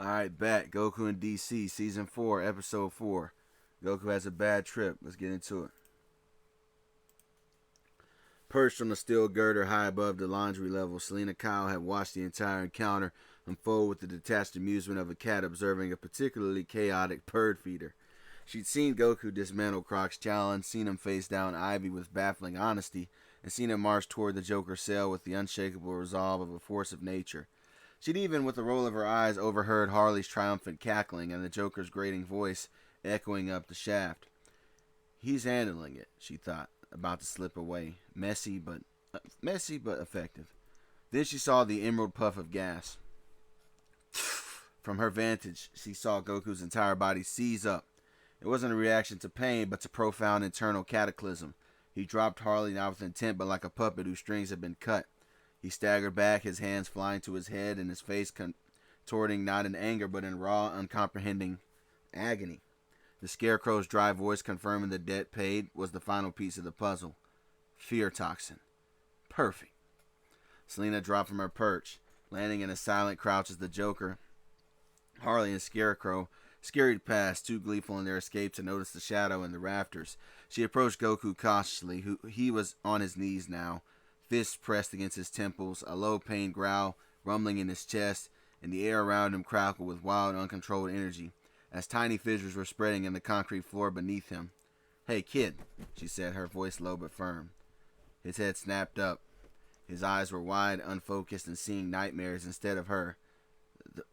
Alright, back. Goku in DC, Season 4, Episode 4. Goku has a bad trip. Let's get into it. Perched on the steel girder high above the laundry level, Selena Kyle had watched the entire encounter unfold with the detached amusement of a cat observing a particularly chaotic bird feeder. She'd seen Goku dismantle Croc's challenge, seen him face down Ivy with baffling honesty, and seen him march toward the Joker's cell with the unshakable resolve of a force of nature. She'd even, with a roll of her eyes, overheard Harley's triumphant cackling and the Joker's grating voice echoing up the shaft. He's handling it, she thought, about to slip away. Messy but effective. Then she saw the emerald puff of gas. From her vantage, she saw Goku's entire body seize up. It wasn't a reaction to pain, but to profound internal cataclysm. He dropped Harley not with intent, but like a puppet whose strings had been cut. He staggered back, his hands flying to his head and his face contorting not in anger, but in raw, uncomprehending agony. The Scarecrow's dry voice confirming the debt paid was the final piece of the puzzle. Fear toxin. Perfect. Selena dropped from her perch, landing in a silent crouch as the Joker, Harley, and Scarecrow scurried past, too gleeful in their escape to notice the shadow in the rafters. She approached Goku cautiously. He was on his knees now, fists pressed against his temples, a low pained growl rumbling in his chest, and the air around him crackled with wild, uncontrolled energy, as tiny fissures were spreading in the concrete floor beneath him. "Hey, kid," she said, her voice low but firm. His head snapped up. His eyes were wide, unfocused, and seeing nightmares instead of her.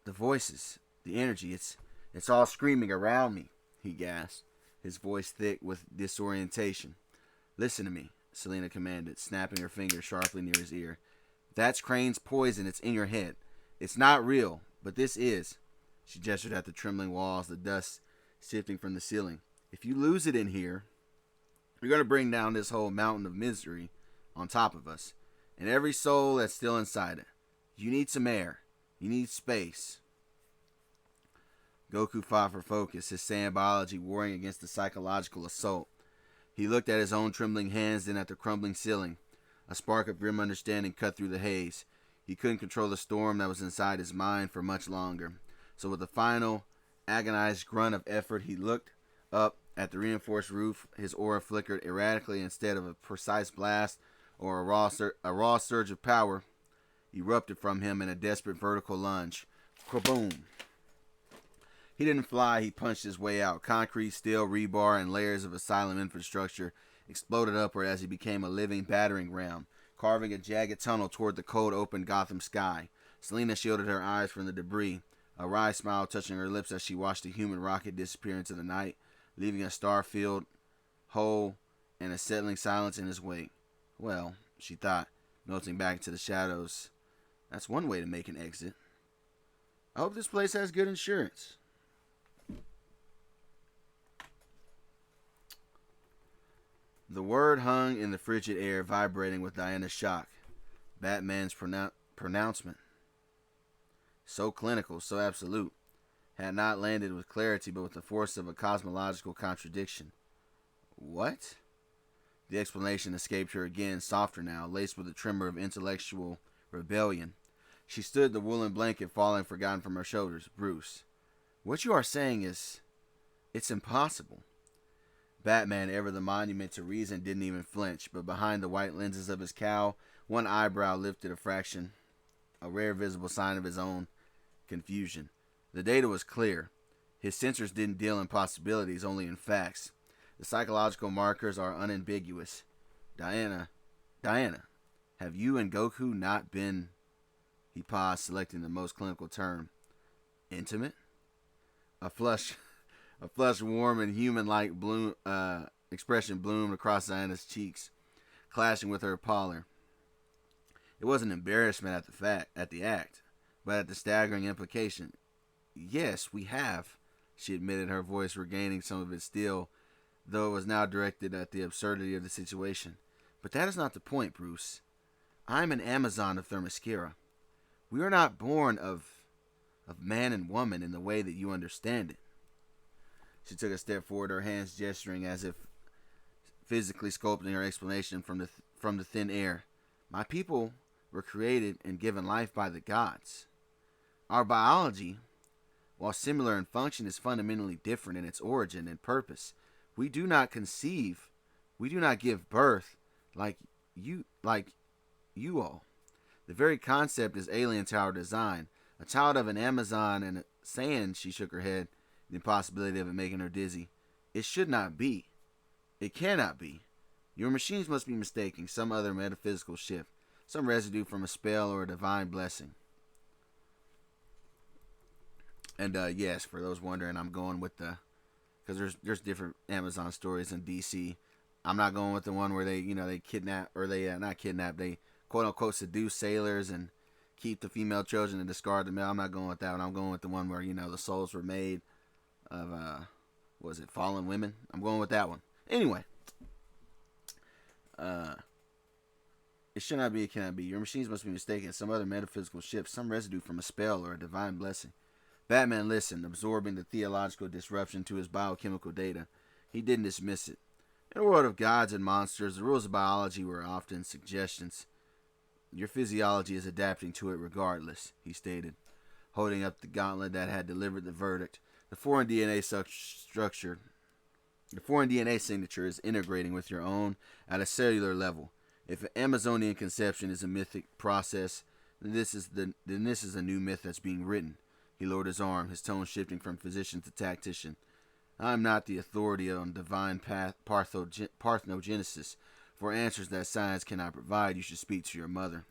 The voices, the energy, it's all screaming around me," he gasped, his voice thick with disorientation. "Listen to me," Selena commanded, snapping her finger sharply near his ear. "That's Crane's poison. It's in your head. It's not real, but this is." She gestured at the trembling walls, the dust sifting from the ceiling. "If you lose it in here, you're going to bring down this whole mountain of misery on top of us, and every soul that's still inside it. You need some air. You need space." Goku fought for focus, his Saiyan biology warring against the psychological assault. He looked at his own trembling hands, then at the crumbling ceiling. A spark of grim understanding cut through the haze. He couldn't control the storm that was inside his mind for much longer. So with a final, agonized grunt of effort, he looked up at the reinforced roof. His aura flickered erratically instead of a precise blast or a raw surge of power erupted from him in a desperate vertical lunge. Kaboom! He didn't fly, he punched his way out. Concrete, steel, rebar, and layers of asylum infrastructure exploded upward as he became a living battering ram, carving a jagged tunnel toward the cold, open Gotham sky. Selena shielded her eyes from the debris, a wry smile touching her lips as she watched the human rocket disappear into the night, leaving a star-filled hole and a settling silence in his wake. Well, she thought, melting back into the shadows, that's one way to make an exit. I hope this place has good insurance. The word hung in the frigid air, vibrating with Diana's shock. Batman's pronouncement, so clinical, so absolute, had not landed with clarity but with the force of a cosmological contradiction. What? The explanation escaped her again, softer now, laced with a tremor of intellectual rebellion. She stood, the woolen blanket falling forgotten from her shoulders. "Bruce, what you are saying is... it's impossible." Batman, ever the monument to reason, didn't even flinch, but behind the white lenses of his cowl, one eyebrow lifted a fraction, a rare visible sign of his own confusion. The data was clear. His sensors didn't deal in possibilities, only in facts. The psychological markers are unambiguous. Diana, have you and Goku not been... He paused, selecting the most clinical term. "Intimate?" A flush, warm and human-like expression bloomed across Diana's cheeks, clashing with her pallor. It wasn't embarrassment at the act, but at the staggering implication. "Yes, we have," she admitted, her voice regaining some of its steel, though it was now directed at the absurdity of the situation. "But that is not the point, Bruce. I am an Amazon of Themyscira. We are not born of man and woman in the way that you understand it." She took a step forward, her hands gesturing as if physically sculpting her explanation from the thin air. "My people were created and given life by the gods. Our biology while similar in function, is fundamentally different in its origin and purpose. We do not conceive, we do not give birth like you all. The very concept is alien to our design. A child of an Amazon and a sand, she shook her head, the impossibility of it making her dizzy. It should not be. It cannot be. Your machines must be mistaking some other metaphysical shift, some residue from a spell or a divine blessing. And yes, for those wondering, I'm going with the, because there's different Amazon stories in DC. I'm not going with the one where they kidnap, or they not kidnap, they quote unquote seduce sailors and keep the female children and discard the male. I'm not going with that one. I'm going with the one where the souls were made of what was it, fallen women. I'm going with that one. Anyway, it should not be. It cannot be. Your machines must be mistaken. Some other metaphysical shift, some residue from a spell or a divine blessing. Batman listened, absorbing the theological disruption to his biochemical data. He didn't dismiss it. In a world of gods and monsters, the rules of biology were often suggestions. Your physiology is adapting to it regardless, he stated, holding up the gauntlet that had delivered the verdict. The foreign DNA signature is integrating with your own at a cellular level. If an Amazonian conception is a mythic process, then this is a new myth that's being written. He lowered his arm, his tone shifting from physician to tactician. I am not the authority on divine parthenogenesis. For answers that science cannot provide, you should speak to your mother.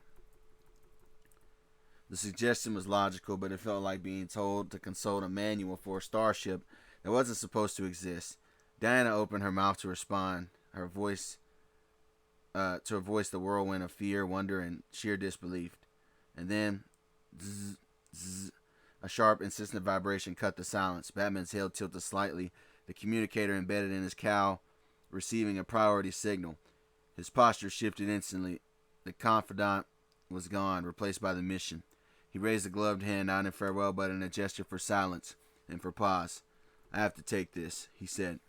The suggestion was logical, but it felt like being told to consult a manual for a starship that wasn't supposed to exist. Diana opened her mouth to respond, her voice the whirlwind of fear, wonder, and sheer disbelief. And then, zzz, zzz, a sharp, insistent vibration cut the silence. Batman's head tilted slightly, the communicator embedded in his cowl, receiving a priority signal. His posture shifted instantly. The confidant was gone, replaced by the mission. He raised a gloved hand out in farewell, but in a gesture for silence and for pause. I have to take this, he said.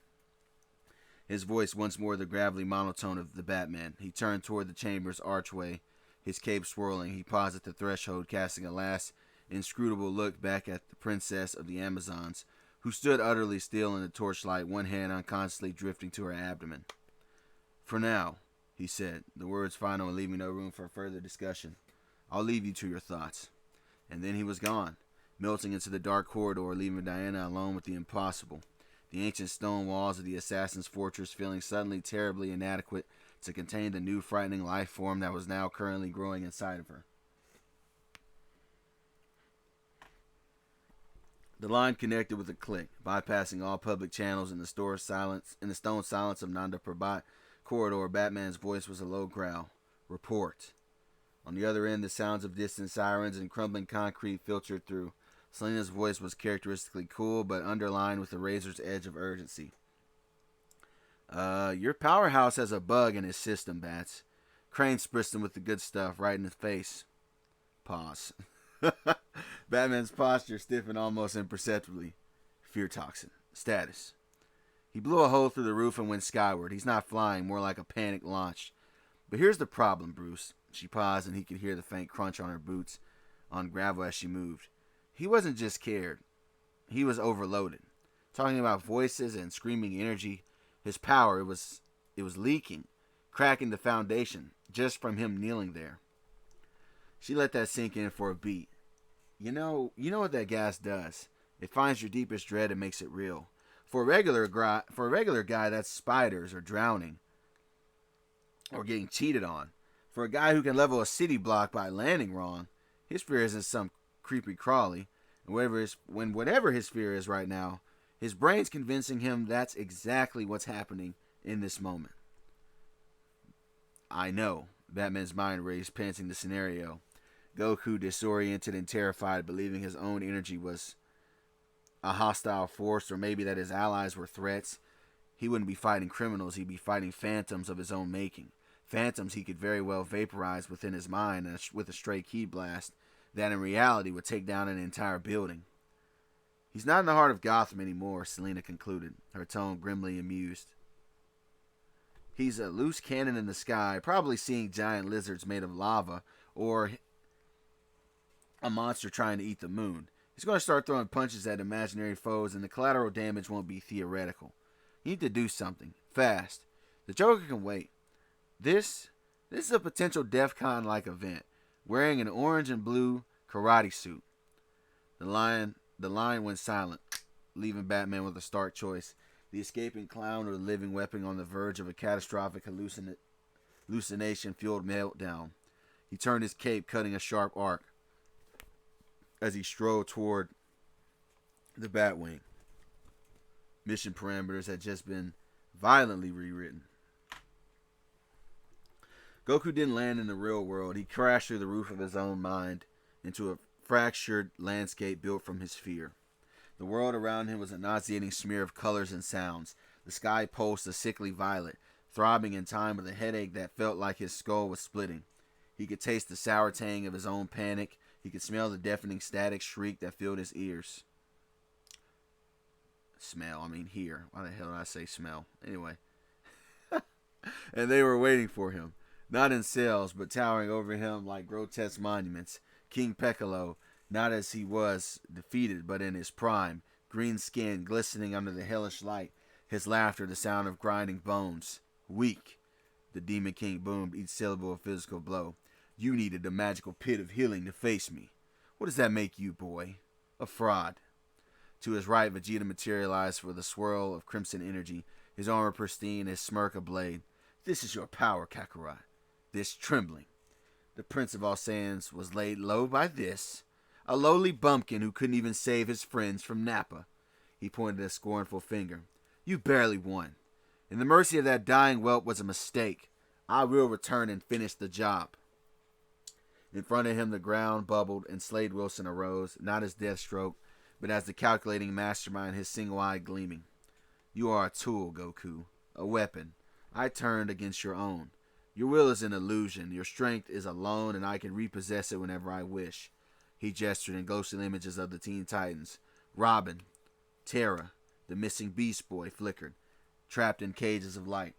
His voice once more the gravelly monotone of the Batman. He turned toward the chamber's archway, his cape swirling. He paused at the threshold, casting a last inscrutable look back at the princess of the Amazons, who stood utterly still in the torchlight, one hand unconsciously drifting to her abdomen. For now, he said, the words final and leaving no room for further discussion. I'll leave you to your thoughts. And then he was gone, melting into the dark corridor, leaving Diana alone with the impossible. The ancient stone walls of the assassin's fortress feeling suddenly terribly inadequate to contain the new frightening life form that was now currently growing inside of her. The line connected with a click, bypassing all public channels in the stone silence of Nanda Parbat corridor. Batman's voice was a low growl. Report. On the other end, the sounds of distant sirens and crumbling concrete filtered through. Selena's voice was characteristically cool, but underlined with a razor's edge of urgency. Your powerhouse has a bug in his system, Bats. Crane spritzed him with the good stuff right in his face. Pause. Batman's posture stiffened almost imperceptibly. Fear toxin. Status. He blew a hole through the roof and went skyward. He's not flying, more like a panicked launch. But here's the problem, Bruce. She paused, and he could hear the faint crunch on her boots on gravel as she moved. He wasn't just scared. He was overloaded. Talking about voices and screaming energy, his power, it was leaking, cracking the foundation, just from him kneeling there. She let that sink in for a beat. You know what that gas does. It finds your deepest dread and makes it real. For a regular guy, that's spiders or drowning or getting cheated on. For a guy who can level a city block by landing wrong, his fear isn't some creepy crawly. And whatever his fear is right now, his brain's convincing him that's exactly what's happening in this moment. I know. Batman's mind raced, panting the scenario. Goku, disoriented and terrified, believing his own energy was a hostile force, or maybe that his allies were threats. He wouldn't be fighting criminals, he'd be fighting phantoms of his own making. Phantoms he could very well vaporize within his mind with a stray key blast that in reality would take down an entire building. He's not in the heart of Gotham anymore, Selena concluded, her tone grimly amused. He's a loose cannon in the sky, probably seeing giant lizards made of lava, or a monster trying to eat the moon. He's going to start throwing punches at imaginary foes, and the collateral damage won't be theoretical. You need to do something. Fast. The Joker can wait. This is a potential DEF CON-like event, wearing an orange and blue karate suit. The line went silent, leaving Batman with a stark choice. The escaping clown or the living weapon on the verge of a catastrophic hallucination-fueled meltdown. He turned his cape, cutting a sharp arc as he strode toward the Batwing. Mission parameters had just been violently rewritten. Goku didn't land in the real world. He crashed through the roof of his own mind into a fractured landscape built from his fear. The world around him was a nauseating smear of colors and sounds. The sky pulsed a sickly violet, throbbing in time with a headache that felt like his skull was splitting. He could taste the sour tang of his own panic. He could smell the deafening static shriek that filled his ears. Hear. Why the hell did I say smell? Anyway. And they were waiting for him. Not in cells, but towering over him like grotesque monuments. King Piccolo, not as he was defeated, but in his prime, green skin glistening under the hellish light, his laughter the sound of grinding bones. Weak, the Demon King boomed each syllable of physical blow. You needed a magical pit of healing to face me. What does that make you, boy? A fraud. To his right, Vegeta materialized with a swirl of crimson energy, his armor pristine, his smirk a blade. This is your power, Kakarot. This trembling. The Prince of all Saiyans was laid low by this, a lowly bumpkin who couldn't even save his friends from Nappa. He pointed a scornful finger. You barely won. And the mercy of that dying whelp was a mistake. I will return and finish the job. In front of him the ground bubbled, and Slade Wilson arose, not as Deathstroke, but as the calculating mastermind, his single eye gleaming. You are a tool, Goku. A weapon. I turned against your own. Your will is an illusion. Your strength is alone, and I can repossess it whenever I wish. He gestured in ghostly images of the Teen Titans. Robin, Terra, the missing Beast Boy flickered, trapped in cages of light.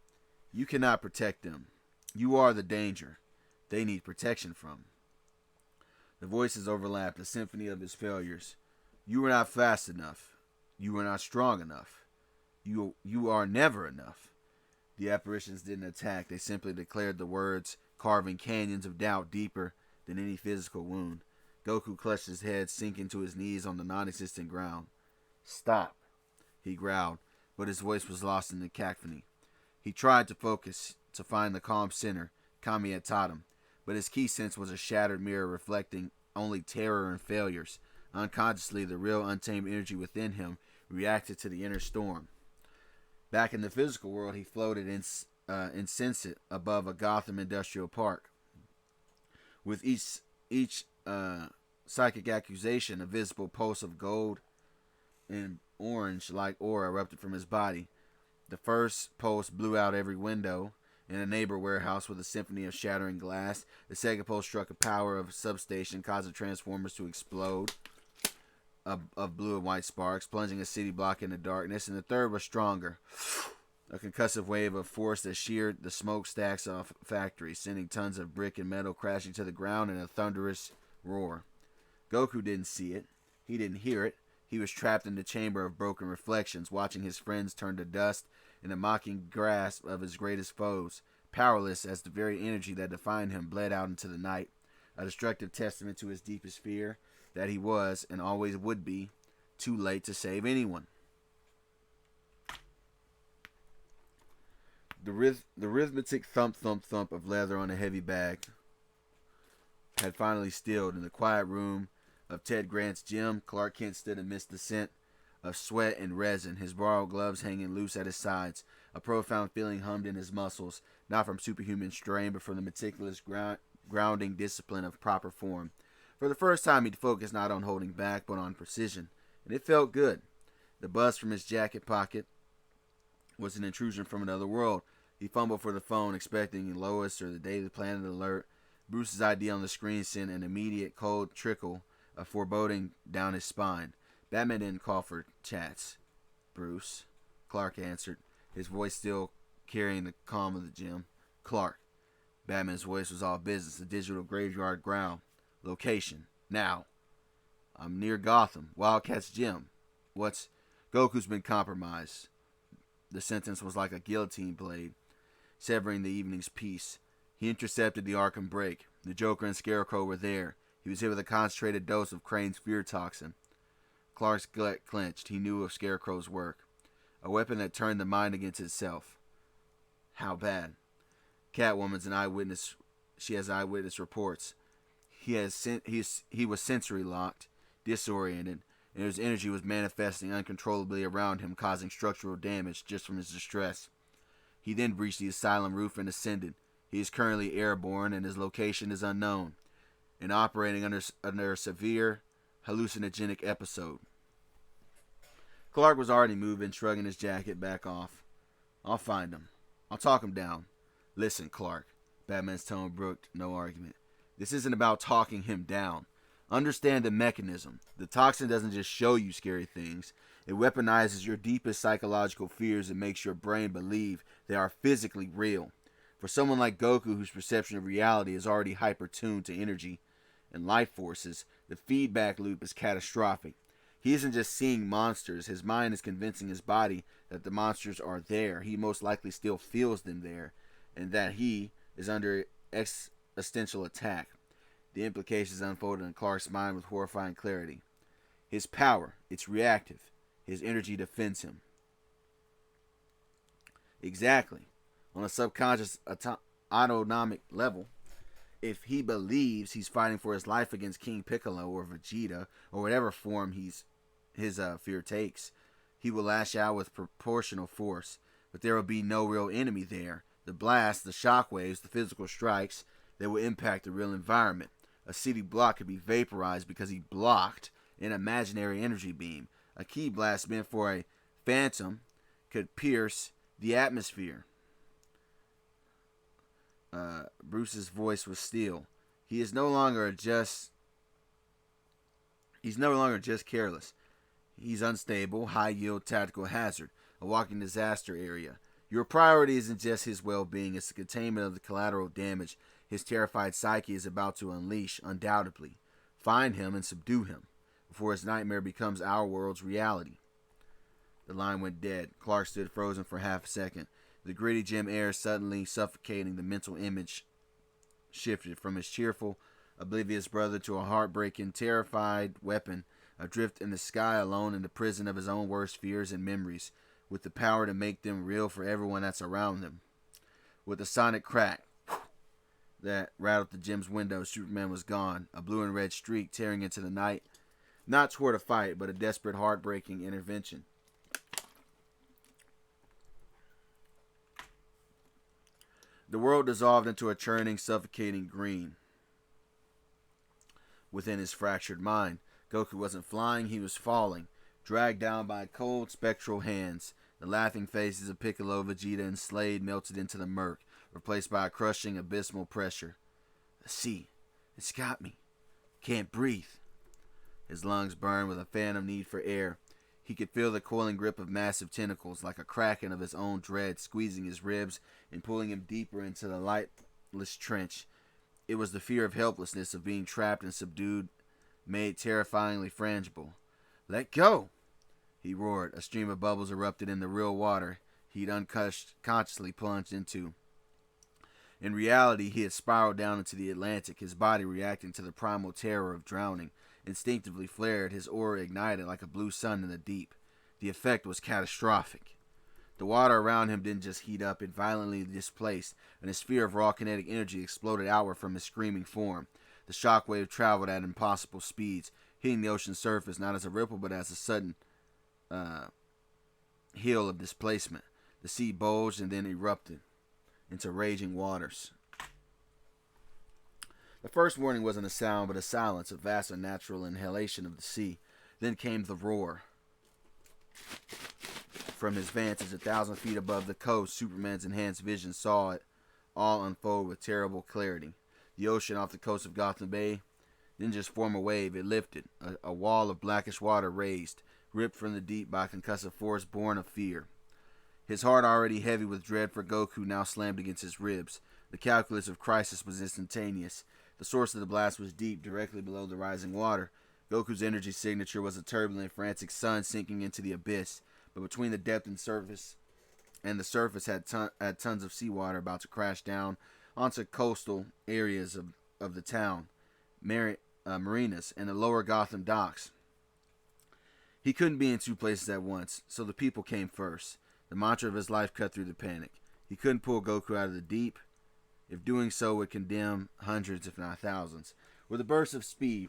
You cannot protect them. You are the danger. They need protection from. The voices overlapped, a symphony of his failures. You were not fast enough. You were not strong enough. You are never enough. The apparitions didn't attack. They simply declared the words, carving canyons of doubt deeper than any physical wound. Goku clutched his head, sinking to his knees on the non-existent ground. Stop, he growled, but his voice was lost in the cacophony. He tried to focus, to find the calm center Kami had taught him, but his key sense was a shattered mirror reflecting only terror and failures. Unconsciously, the real untamed energy within him reacted to the inner storm. Back in the physical world, he floated insensate above a Gotham industrial park. With each psychic accusation, a visible pulse of gold and orange-like aura erupted from his body. The first pulse blew out every window in a neighbor warehouse with a symphony of shattering glass. The second pulse struck a power of substation, causing transformers to explode of blue and white sparks, plunging a city block into darkness. And the third was stronger. A concussive wave of force that sheared the smokestacks off factories, sending tons of brick and metal crashing to the ground in a thunderous roar. Goku didn't see it. He didn't hear it. He was trapped in the chamber of broken reflections, watching his friends turn to dust in the mocking grasp of his greatest foes, powerless as the very energy that defined him bled out into the night, a destructive testament to his deepest fear, that he was, and always would be, too late to save anyone. The rhythmic thump of leather on a heavy bag had finally stilled. In the quiet room of Ted Grant's gym, Clark Kent stood amidst the scent of sweat and resin, his borrowed gloves hanging loose at his sides. A profound feeling hummed in his muscles, not from superhuman strain, but from the meticulous grounding discipline of proper form. For the first time, he'd focused not on holding back, but on precision, and it felt good. The buzz from his jacket pocket was an intrusion from another world. He fumbled for the phone, expecting Lois or the Daily Planet alert. Bruce's ID on the screen sent an immediate cold trickle of foreboding down his spine. Batman didn't call for chats. Bruce, Clark answered, his voice still carrying the calm of the gym. Clark. Batman's voice was all business, a digital graveyard growl. Location. Now. I'm near Gotham. Wildcat's gym. What's... Goku's been compromised. The sentence was like a guillotine blade, severing the evening's peace. He intercepted the Arkham break. The Joker and Scarecrow were there. He was hit with a concentrated dose of Crane's fear toxin. Clark's gut clenched. He knew of Scarecrow's work. A weapon that turned the mind against itself. How bad? Catwoman's an eyewitness. She has eyewitness reports. He was sensory locked, disoriented, and his energy was manifesting uncontrollably around him, causing structural damage just from his distress. He then breached the asylum roof and ascended. He is currently airborne, and his location is unknown, and operating under a severe hallucinogenic episode. Clark was already moving, shrugging his jacket back off. I'll find him. I'll talk him down. Listen, Clark. Batman's tone brooked no argument. This isn't about talking him down. Understand the mechanism. The toxin doesn't just show you scary things. It weaponizes your deepest psychological fears and makes your brain believe they are physically real. For someone like Goku, whose perception of reality is already hyper-tuned to energy and life forces, the feedback loop is catastrophic. He isn't just seeing monsters. His mind is convincing his body that the monsters are there. He most likely still feels them there, and that he is under existential attack. The implications unfolded in Clark's mind with horrifying clarity. His power, it's reactive. His energy defends him. Exactly. On a subconscious autonomic level, if he believes he's fighting for his life against King Piccolo or Vegeta or whatever form his fear takes, he will lash out with proportional force. But there will be no real enemy there. The blasts, the shockwaves, the physical strikes, they will impact the real environment. A city block could be vaporized because he blocked an imaginary energy beam. A key blast meant for a phantom could pierce the atmosphere. Bruce's voice was still. He's no longer just careless. He's unstable, high-yield tactical hazard, a walking disaster area. Your priority isn't just his well-being, it's the containment of the collateral damage his terrified psyche is about to unleash, undoubtedly. Find him and subdue him, before his nightmare becomes our world's reality. The line went dead. Clark stood frozen for half a second. The gritty gym air suddenly suffocating. The mental image shifted from his cheerful, oblivious brother to a heartbreaking, terrified weapon, adrift in the sky alone in the prison of his own worst fears and memories, with the power to make them real for everyone that's around them. With a sonic crack that rattled the gym's window, Superman was gone, a blue and red streak tearing into the night, not toward a fight, but a desperate, heartbreaking intervention. The world dissolved into a churning, suffocating green. Within his fractured mind, Goku wasn't flying, he was falling, dragged down by cold, spectral hands. The laughing faces of Piccolo, Vegeta, and Slade melted into the murk, replaced by a crushing, abysmal pressure. The sea, it's got me. Can't breathe. His lungs burned with a phantom need for air. He could feel the coiling grip of massive tentacles, like a kraken of his own dread, squeezing his ribs and pulling him deeper into the lightless trench. It was the fear of helplessness, of being trapped and subdued, made terrifyingly frangible. Let go! He roared. A stream of bubbles erupted in the real water he'd unconsciously plunged into. In reality, he had spiraled down into the Atlantic, his body reacting to the primal terror of drowning. Instinctively flared, his aura ignited like a blue sun in the deep. The effect was catastrophic. The water around him didn't just heat up, it violently displaced, and a sphere of raw kinetic energy exploded outward from his screaming form. The shockwave traveled at impossible speeds, hitting the ocean's surface not as a ripple but as a sudden hill of displacement. The sea bulged and then erupted into raging waters. The first warning wasn't a sound, but a silence, a vast unnatural inhalation of the sea. Then came the roar. From his vantage 1,000 feet above the coast, Superman's enhanced vision saw it all unfold with terrible clarity. The ocean off the coast of Gotham Bay didn't just form a wave, it lifted. A wall of blackish water raised, ripped from the deep by concussive force born of fear. His heart, already heavy with dread for Goku, now slammed against his ribs. The calculus of crisis was instantaneous. The source of the blast was deep, directly below the rising water, Goku's energy signature was a turbulent, frantic sun sinking into the abyss, but between the depth and the surface had tons of seawater about to crash down onto coastal areas of the town, marinas, and the lower Gotham docks. He couldn't be in two places at once, so the people came first. The mantra of his life cut through the panic. He couldn't pull Goku out of the deep, if doing so would condemn hundreds, if not thousands. With a burst of speed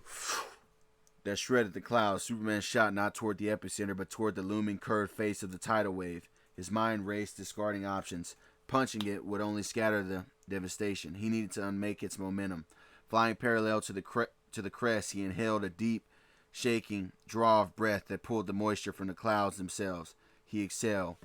that shredded the clouds, Superman shot not toward the epicenter, but toward the looming curved face of the tidal wave. His mind raced, discarding options. Punching it would only scatter the devastation. He needed to unmake its momentum. Flying parallel to the crest, he inhaled a deep, shaking draw of breath that pulled the moisture from the clouds themselves. He exhaled.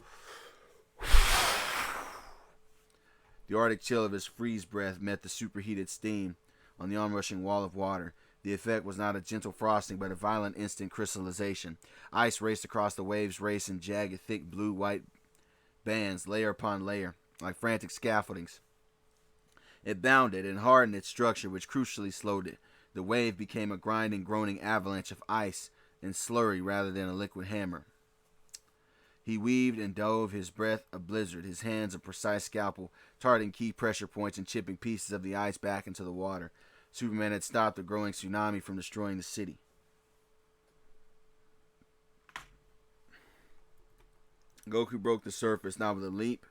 The arctic chill of his freeze breath met the superheated steam on the onrushing wall of water. The effect was not a gentle frosting, but a violent instant crystallization. Ice raced across the waves, raced in jagged, thick blue-white bands, layer upon layer, like frantic scaffoldings. It bounded and hardened its structure, which crucially slowed it. The wave became a grinding, groaning avalanche of ice and slurry rather than a liquid hammer. He weaved and dove, his breath a blizzard, his hands a precise scalpel, targeting key pressure points and chipping pieces of the ice back into the water. Superman had stopped the growing tsunami from destroying the city. Goku broke the surface, not with a leap,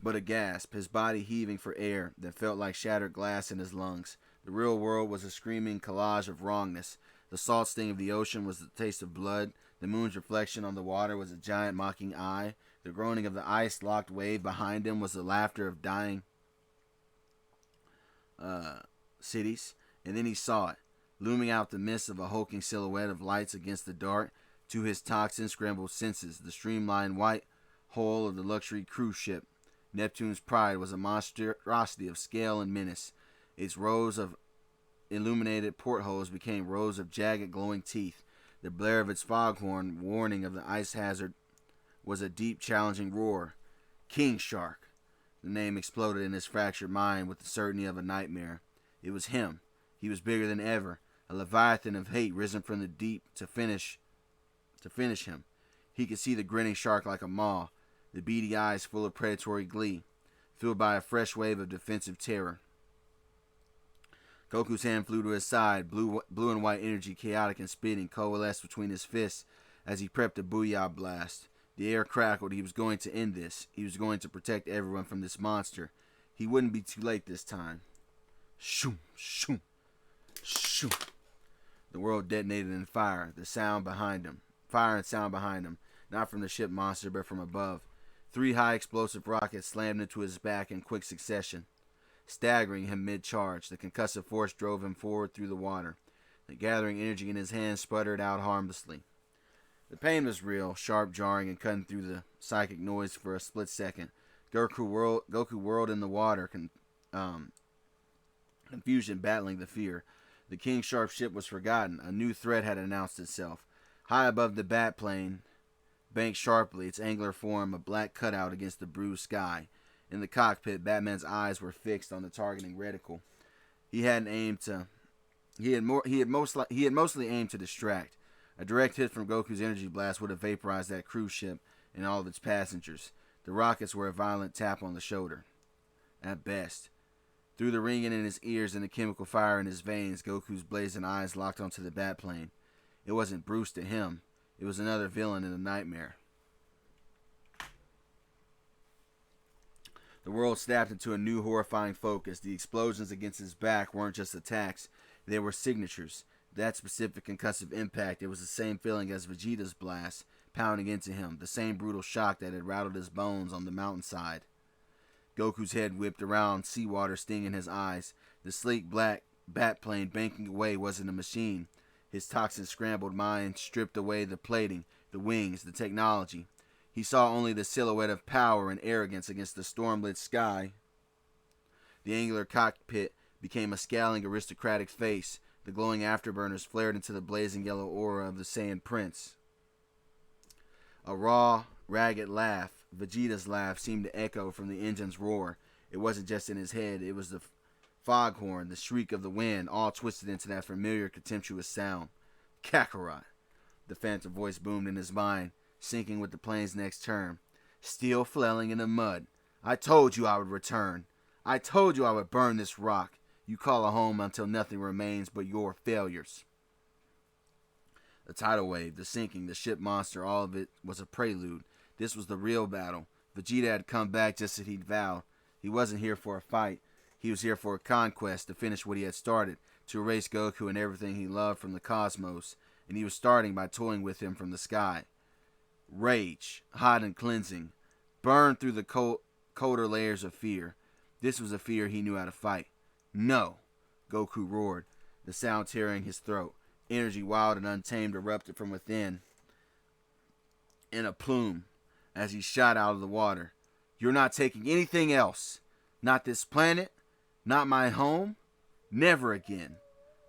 but a gasp, his body heaving for air that felt like shattered glass in his lungs. The real world was a screaming collage of wrongness. The salt sting of the ocean was the taste of blood. The moon's reflection on the water was a giant mocking eye. The groaning of the ice-locked wave behind him was the laughter of dying cities. And then he saw it, looming out the mist of a hulking silhouette of lights against the dark. To his toxin-scrambled senses, the streamlined white hull of the luxury cruise ship. Neptune's pride was a monstrosity of scale and menace. Its rows of illuminated portholes became rows of jagged, glowing teeth. The blare of its foghorn, warning of the ice hazard, was a deep, challenging roar. King Shark. The name exploded in his fractured mind with the certainty of a nightmare. It was him. He was bigger than ever, a leviathan of hate risen from the deep to finish him. He could see the grinning shark like a maw, the beady eyes full of predatory glee, filled by a fresh wave of defensive terror. Goku's hand flew to his side, blue and white energy, chaotic and spitting, coalesced between his fists as he prepped a booyah blast. The air crackled. He was going to end this. He was going to protect everyone from this monster. He wouldn't be too late this time. Shoo, shoo, shoo. The world detonated in fire. Fire and sound behind him, not from the ship monster, but from above. 3 high explosive rockets slammed into his back in quick succession, staggering him mid-charge. The concussive force drove him forward through the water. The gathering energy in his hands sputtered out harmlessly. The pain was real, sharp, jarring, and cutting through the psychic noise for a split second. Goku whirled in the water, confusion battling the fear. The King Sharp ship was forgotten. A new threat had announced itself. High above the Batplane, banked sharply, its angular form a black cutout against the bruised sky. In the cockpit, Batman's eyes were fixed on the targeting reticle. He had mostly aimed to distract. A direct hit from Goku's energy blast would have vaporized that cruise ship and all of its passengers. The rockets were a violent tap on the shoulder, at best. Through the ringing in his ears and the chemical fire in his veins, Goku's blazing eyes locked onto the Batplane. It wasn't Bruce to him. It was another villain in a nightmare. The world snapped into a new horrifying focus. The explosions against his back weren't just attacks. They were signatures. That specific concussive impact, it was the same feeling as Vegeta's blast, pounding into him. The same brutal shock that had rattled his bones on the mountainside. Goku's head whipped around, seawater stinging his eyes. The sleek black Batplane banking away wasn't a machine. His toxin-scrambled mind stripped away the plating, the wings, the technology. He saw only the silhouette of power and arrogance against the storm-lit sky. The angular cockpit became a scowling aristocratic face. The glowing afterburners flared into the blazing yellow aura of the Saiyan Prince. A raw, ragged laugh, Vegeta's laugh, seemed to echo from the engine's roar. It wasn't just in his head, it was the foghorn, the shriek of the wind, all twisted into that familiar, contemptuous sound. Kakarot. The phantom voice boomed in his mind, syncing with the plane's next turn. Still flailing in the mud. I told you I would return. I told you I would burn this rock. You call it home until nothing remains but your failures. The tidal wave, the sinking, the ship monster, all of it was a prelude. This was the real battle. Vegeta had come back just as he'd vowed. He wasn't here for a fight. He was here for a conquest, to finish what he had started, to erase Goku and everything he loved from the cosmos, and he was starting by toying with him from the sky. Rage, hot and cleansing, burned through the colder layers of fear. This was a fear he knew how to fight. No! Goku roared, the sound tearing his throat. Energy wild and untamed erupted from within in a plume as he shot out of the water. You're not taking anything else. Not this planet. Not my home. Never again.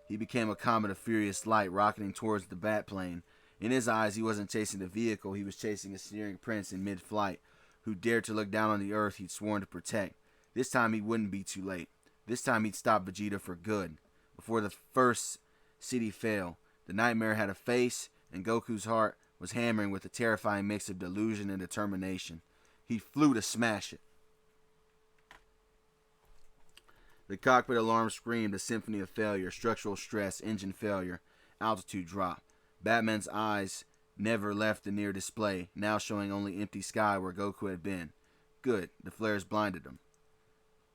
He became a comet of furious light rocketing towards the Batplane. In his eyes, he wasn't chasing the vehicle. He was chasing a sneering prince in mid-flight who dared to look down on the Earth he'd sworn to protect. This time he wouldn't be too late. This time he'd stop Vegeta for good. Before the first city fell, the nightmare had a face, and Goku's heart was hammering with a terrifying mix of delusion and determination. He flew to smash it. The cockpit alarm screamed a symphony of failure, structural stress, engine failure, altitude drop. Batman's eyes never left the near display, now showing only empty sky where Goku had been. Good, the flares blinded him.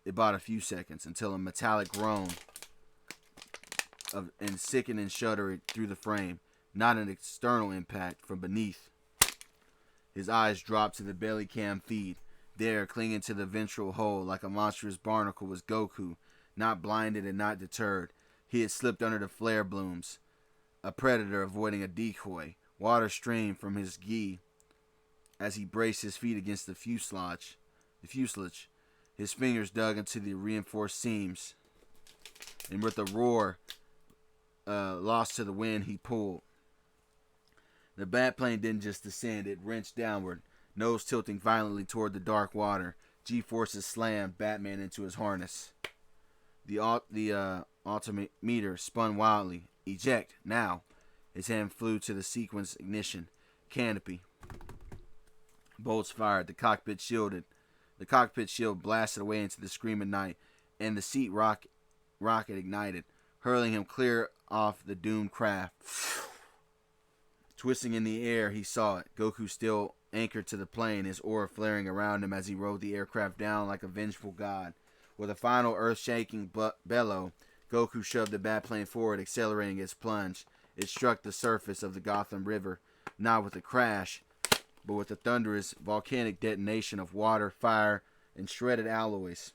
It bought a few seconds until a metallic groan and sickened and shuddered through the frame, not an external impact from beneath. His eyes dropped to the belly cam feed. There, clinging to the ventral hole like a monstrous barnacle, was Goku, not blinded and not deterred. He had slipped under the flare blooms, a predator avoiding a decoy. Water streamed from his gi as he braced his feet against the fuselage. His fingers dug into the reinforced seams, and with a roar lost to the wind, he pulled. The Batplane didn't just descend, it wrenched downward, nose tilting violently toward the dark water. G-forces slammed Batman into his harness. The altimeter spun wildly. Eject, now. His hand flew to the sequence ignition. Canopy. Bolts fired. The cockpit shielded. The cockpit shield blasted away into the screaming night, and the seat rocket ignited, hurling him clear off the doomed craft. Twisting in the air, he saw it. Goku still anchored to the plane, his aura flaring around him as he rode the aircraft down like a vengeful god. With a final earth-shaking bellow, Goku shoved the Batplane forward, accelerating its plunge. It struck the surface of the Gotham River, not with a crash, but with a thunderous volcanic detonation of water, fire, and shredded alloys.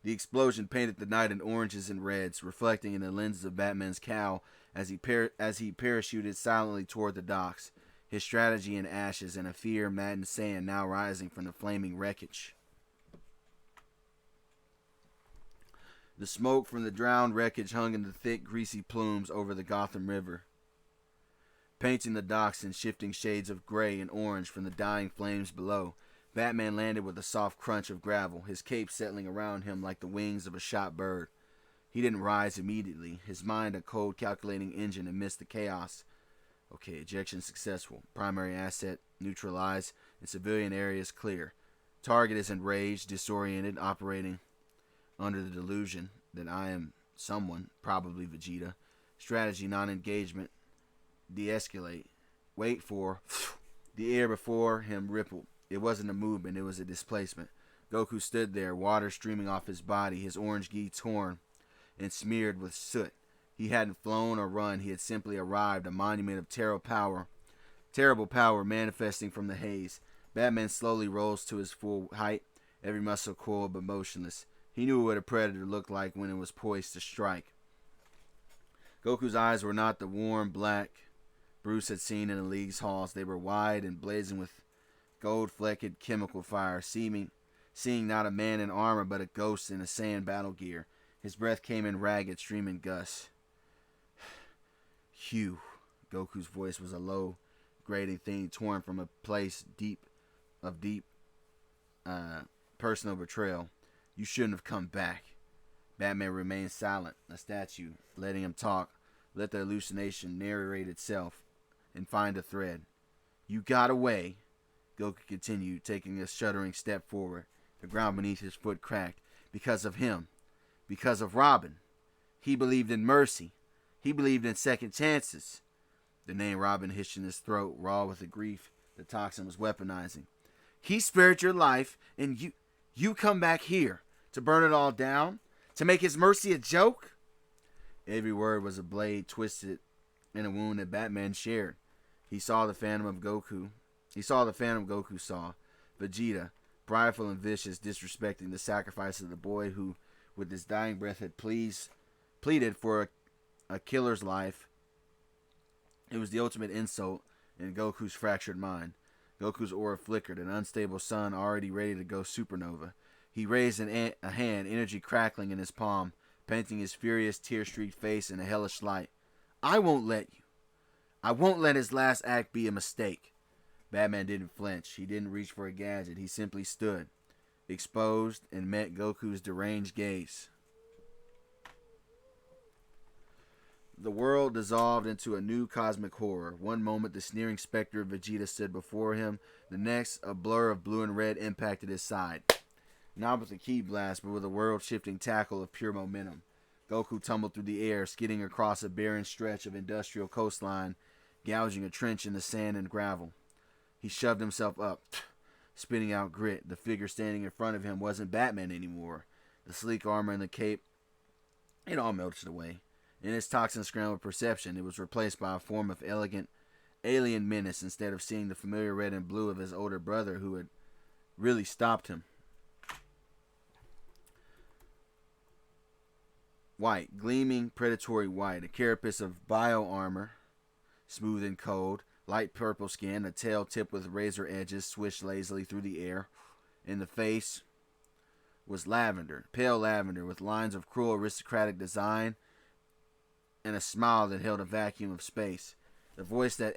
The explosion painted the night in oranges and reds, reflecting in the lenses of Batman's cowl as he parachuted silently toward the docks, his strategy in ashes and a fear-maddened sand now rising from the flaming wreckage. The smoke from the drowned wreckage hung in the thick, greasy plumes over the Gotham River, painting the docks in shifting shades of gray and orange from the dying flames below. Batman landed with a soft crunch of gravel, his cape settling around him like the wings of a shot bird. He didn't rise immediately, his mind a cold, calculating engine amidst the chaos. Okay, ejection successful. Primary asset neutralized, and civilian areas clear. Target is enraged, disoriented, operating under the delusion that I am someone, probably Vegeta. Strategy, non-engagement. De-escalate. Wait for. The air before him rippled. It wasn't a movement, it was a displacement. Goku stood there, water streaming off his body, his orange gi torn and smeared with soot. He hadn't flown or run, he had simply arrived, a monument of terrible power manifesting from the haze. Batman slowly rose to his full height, every muscle coiled but motionless. He knew what a predator looked like when it was poised to strike. Goku's eyes were not the warm black Bruce had seen in the League's halls. They were wide and blazing with gold-flecked chemical fire, seeing not a man in armor but a ghost in a sand battle gear. His breath came in ragged, streaming gusts. Hugh. Goku's voice was a low, grating thing torn from a place deep personal betrayal. You shouldn't have come back. Batman remained silent, a statue, letting him talk, Let the hallucination narrate itself and find a thread. You got away, Goku continued, taking a shuddering step forward. The ground beneath his foot cracked. Because of him. Because of Robin. He believed in mercy. He believed in second chances. The name Robin hissed in his throat, raw with the grief the toxin was weaponizing. He spared your life, and you come back here to burn it all down? To make his mercy a joke? Every word was a blade twisted in a wound that Batman shared. He saw the Phantom of Goku. He saw the Phantom Goku saw. Vegeta, prideful and vicious, disrespecting the sacrifice of the boy who, with his dying breath, had pleaded for a killer's life. It was the ultimate insult in Goku's fractured mind. Goku's aura flickered, an unstable sun already ready to go supernova. He raised a hand, energy crackling in his palm, painting his furious, tear-streaked face in a hellish light. I won't let you. I won't let his last act be a mistake. Batman didn't flinch. He didn't reach for a gadget. He simply stood, exposed, and met Goku's deranged gaze. The world dissolved into a new cosmic horror. One moment, the sneering specter of Vegeta stood before him. The next, a blur of blue and red impacted his side. Not with a ki blast, but with a world-shifting tackle of pure momentum. Goku tumbled through the air, skidding across a barren stretch of industrial coastline, gouging a trench in the sand and gravel. He shoved himself up, spitting out grit. The figure standing in front of him wasn't Batman anymore. The sleek armor and the cape, it all melted away. In its toxin-scrambled perception, it was replaced by a form of elegant, alien menace instead of seeing the familiar red and blue of his older brother who had really stopped him. White, gleaming, predatory white, a carapace of bio-armor, smooth and cold, light purple skin, a tail tipped with razor edges swished lazily through the air. In the face was lavender, pale lavender, with lines of cruel aristocratic design and a smile that held a vacuum of space. The voice that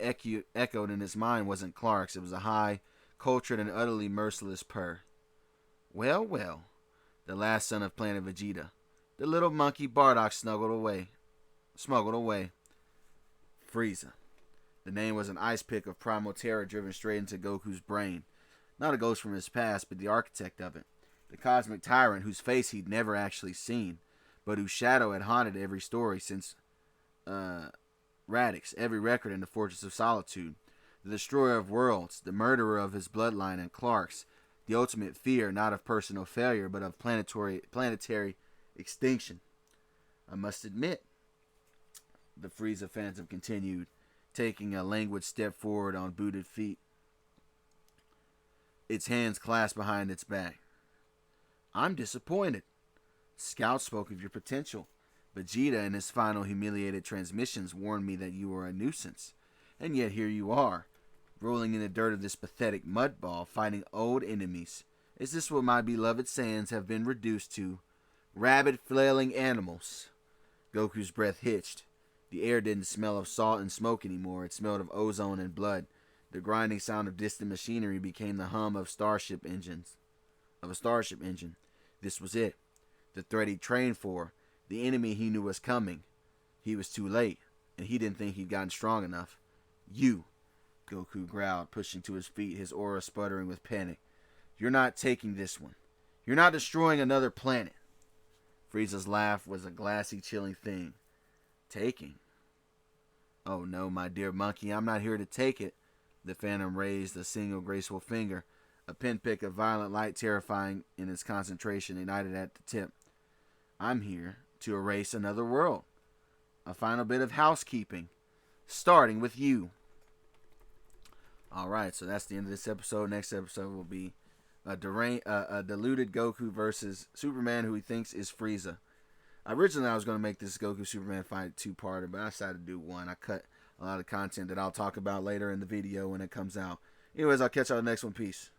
echoed in his mind wasn't Clark's. It was a high, cultured, and utterly merciless purr. Well, well, the last son of Planet Vegeta. The little monkey Bardock smuggled away. Frieza. The name was an ice pick of primal terror driven straight into Goku's brain. Not a ghost from his past, but the architect of it. The cosmic tyrant whose face he'd never actually seen, but whose shadow had haunted every story since Radix, every record in the Fortress of Solitude. The destroyer of worlds, the murderer of his bloodline and Clark's, the ultimate fear not of personal failure, but of planetary extinction. I must admit, the Frieza phantom continued, taking a languid step forward on booted feet, its hands clasped behind its back. I'm disappointed. Scout spoke of your potential. Vegeta in his final humiliated transmissions warned me that you were a nuisance. And yet here you are, rolling in the dirt of this pathetic mudball, fighting old enemies. Is this what my beloved Saiyans have been reduced to? Rabid, flailing animals. Goku's breath hitched. The air didn't smell of salt and smoke anymore. It smelled of ozone and blood. The grinding sound of distant machinery became the hum of a starship engine. This was it. The threat he trained for. The enemy he knew was coming. He was too late, and he didn't think he'd gotten strong enough. You, Goku growled, pushing to his feet, his aura sputtering with panic. You're not taking this one. You're not destroying another planet. Frieza's laugh was a glassy, chilling thing. Taking? Oh no, my dear monkey, I'm not here to take it. The Phantom raised a single graceful finger, a pinprick of violent light terrifying in its concentration, ignited at the tip. I'm here to erase another world. A final bit of housekeeping, starting with you. Alright, so that's the end of this episode. Next episode will be a deluded Goku versus Superman who he thinks is Frieza. Originally, I was going to make this Goku Superman fight two-parter, but I decided to do one. I cut a lot of content that I'll talk about later in the video when it comes out. Anyways, I'll catch y'all in the next one. Peace.